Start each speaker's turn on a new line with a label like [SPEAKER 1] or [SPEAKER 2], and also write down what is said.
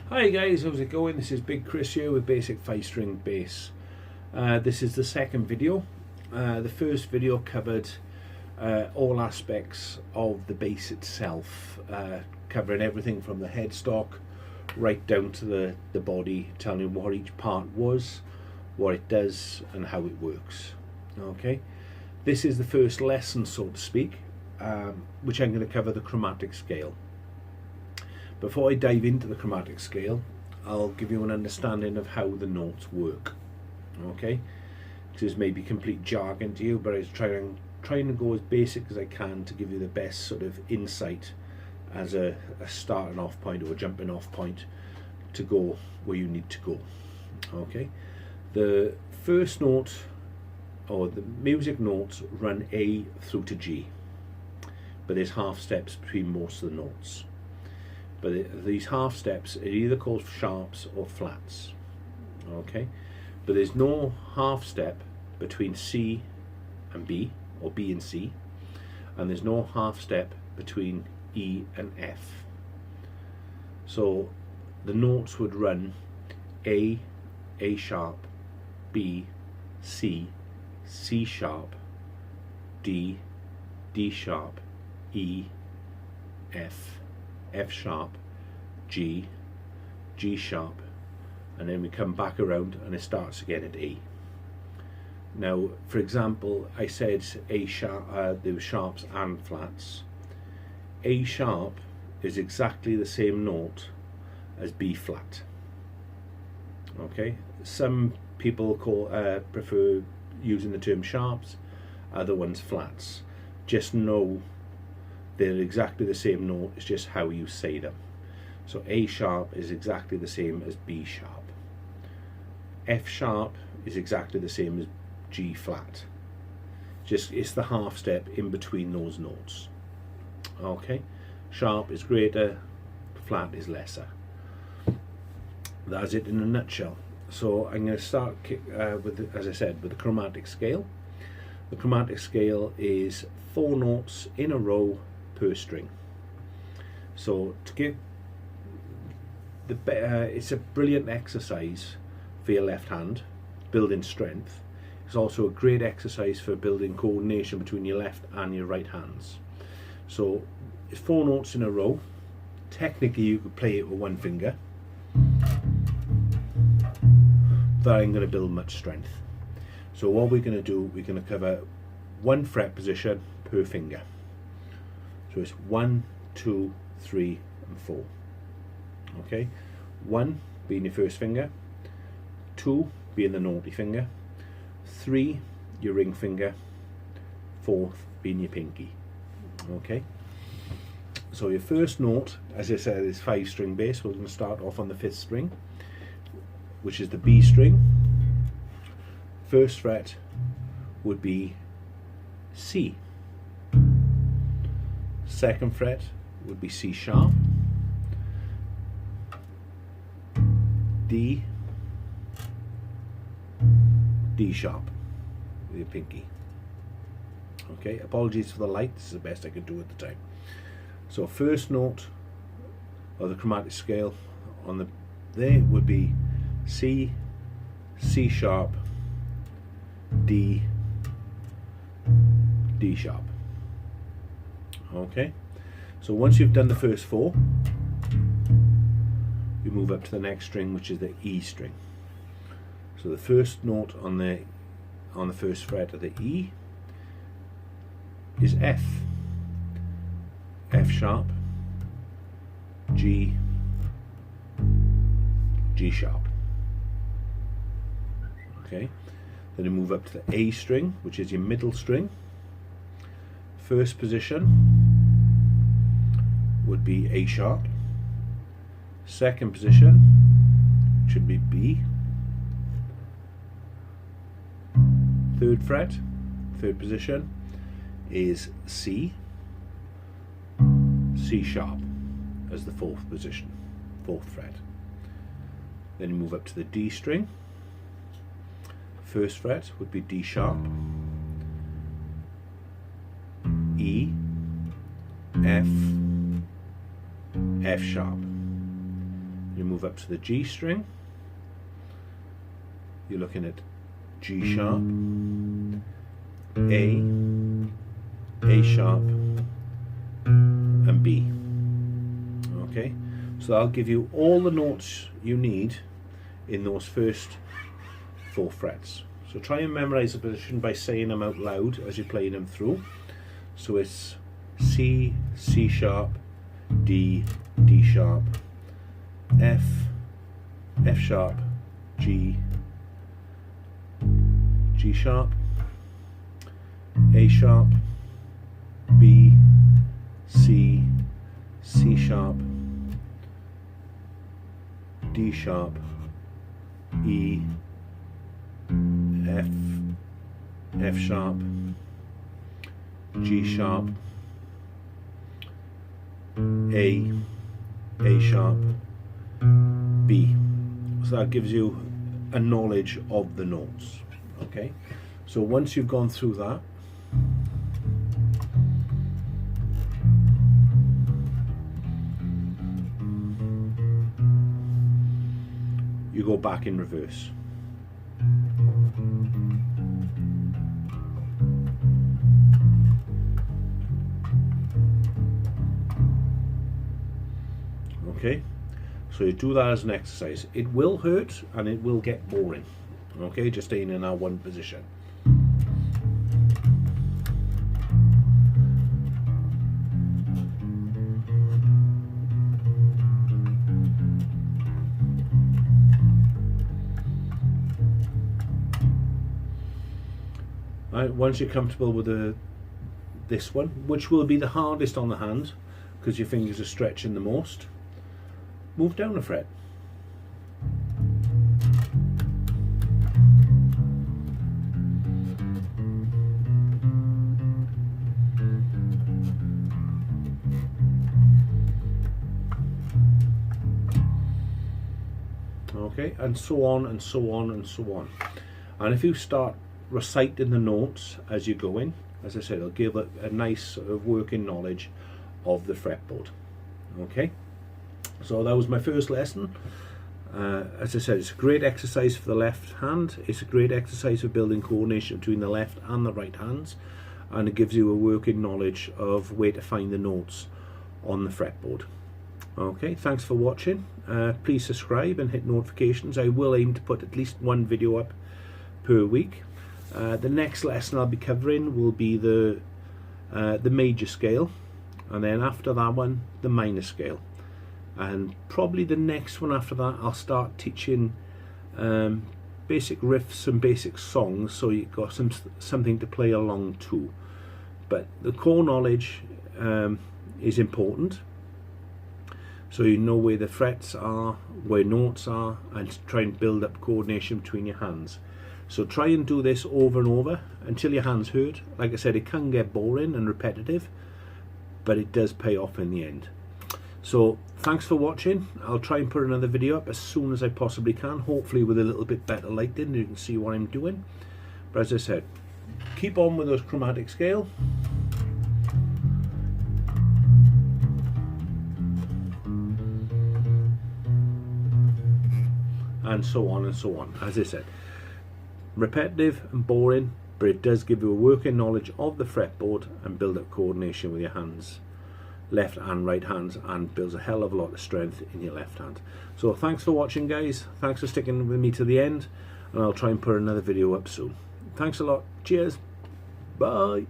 [SPEAKER 1] Hi guys, how's it going? This is Big Chris here with Basic 5-string bass. This is the second video. The first video covered all aspects of the bass itself, covering everything from the headstock right down to the body, telling you what each part was, what it does and how it works. Okay, this is the first lesson, so to speak, which I'm going to cover the chromatic scale. Before I dive into the chromatic scale, I'll give you an understanding of how the notes work. Okay, this may be complete jargon to you, but I'm trying to go as basic as I can to give you the best sort of insight as a starting off point or a jumping off point to go where you need to go. Okay, the first note, or the music notes, run A through to G, but there's half steps between most of the notes. But these half steps are either called sharps or flats. Okay, but there's no half step between C and B, or B and C, and there's no half step between E and F. So the notes would run A, A sharp, B, C, C sharp, D, D sharp, E, F, F sharp, G, G sharp, and then we come back around and it starts again at A. Now, for example, I said A sharp, there were sharps and flats. A sharp is exactly the same note as B flat. Okay, some people prefer using the term sharps, other ones flats. Just know they're exactly the same note, it's just how you say them. So A sharp is exactly the same as B sharp. F sharp is exactly the same as G flat. It's the half step in between those notes. Okay, sharp is greater, flat is lesser. That's it in a nutshell. So I'm going to start as I said, with the chromatic scale. The chromatic scale is 4 notes in a row per string. So to give it's a brilliant exercise for your left hand, building strength. It's also a great exercise for building coordination between your left and your right hands. So it's 4 notes in a row. Technically you could play it with one finger, but I'm going to build much strength. So what we're going to do, we're going to cover 1 fret position per finger. So it's 1, 2, 3 and 4. Okay, 1 being your first finger, 2 being the naughty finger, 3 your ring finger, 4th being your pinky. Okay, so your first note, as I said, is 5-string bass. We're going to start off on the 5th string, which is the B string. First fret would be C. Second fret would be C sharp, D, D sharp with your pinky. Okay, apologies for the light, this is the best I could do at the time. So first note of the chromatic scale on there would be C, C sharp, D, D sharp. Okay, so once you've done the first 4, we move up to the next string, which is the E string. So the first note on the first fret of the E is F. F sharp, G, G sharp. Okay, then you move up to the A string, which is your middle string. First position would be A sharp. Second position should be B. Third fret, third position is C. C sharp as the 4th position, 4th fret. Then you move up to the D string. First fret would be D sharp, E, F, F sharp. You move up to the G string. You're looking at G sharp, A sharp, and B. Okay, so that'll give you all the notes you need in those first 4 frets. So try and memorize the position by saying them out loud as you're playing them through. So it's C, C sharp, D, D sharp, F, F sharp, G, G sharp, A sharp, B, C, C sharp, D sharp, E, F, F sharp, G sharp, A sharp, B. So that gives you a knowledge of the notes. Okay, so once you've gone through that, you go back in reverse. Okay, so you do that as an exercise. It will hurt and it will get boring. Okay, just staying in our one position. Right, once you're comfortable with this one, which will be the hardest on the hand because your fingers are stretching the most, move down a fret. Okay, and so on and so on and so on. And if you start reciting the notes as you go in, as I said, it'll give a nice sort of working knowledge of the fretboard. Okay, so that was my first lesson. As I said, it's a great exercise for the left hand. It's a great exercise for building coordination between the left and the right hands, and it gives you a working knowledge of where to find the notes on the fretboard. Okay, thanks for watching. Please subscribe and hit notifications. I will aim to put at least one video up per week. The next lesson I'll be covering will be the major scale, and then after that one the minor scale, and probably the next one after that I'll start teaching basic riffs and basic songs, so you've got something to play along to. But the core knowledge is important, so you know where the frets are, where notes are, and try and build up coordination between your hands. So try and do this over and over until your hands hurt. Like I said, it can get boring and repetitive, but it does pay off in the end. So thanks for watching. I'll try and put another video up as soon as I possibly can, hopefully with a little bit better lighting, you can see what I'm doing. But as I said, keep on with those chromatic scale. And so on and so on. As I said, repetitive and boring, but it does give you a working knowledge of the fretboard and build up coordination with your hands, left and right hands, and builds a hell of a lot of strength in your left hand. So thanks for watching, guys. Thanks for sticking with me to the end, and I'll try and put another video up soon. Thanks a lot. Cheers. Bye.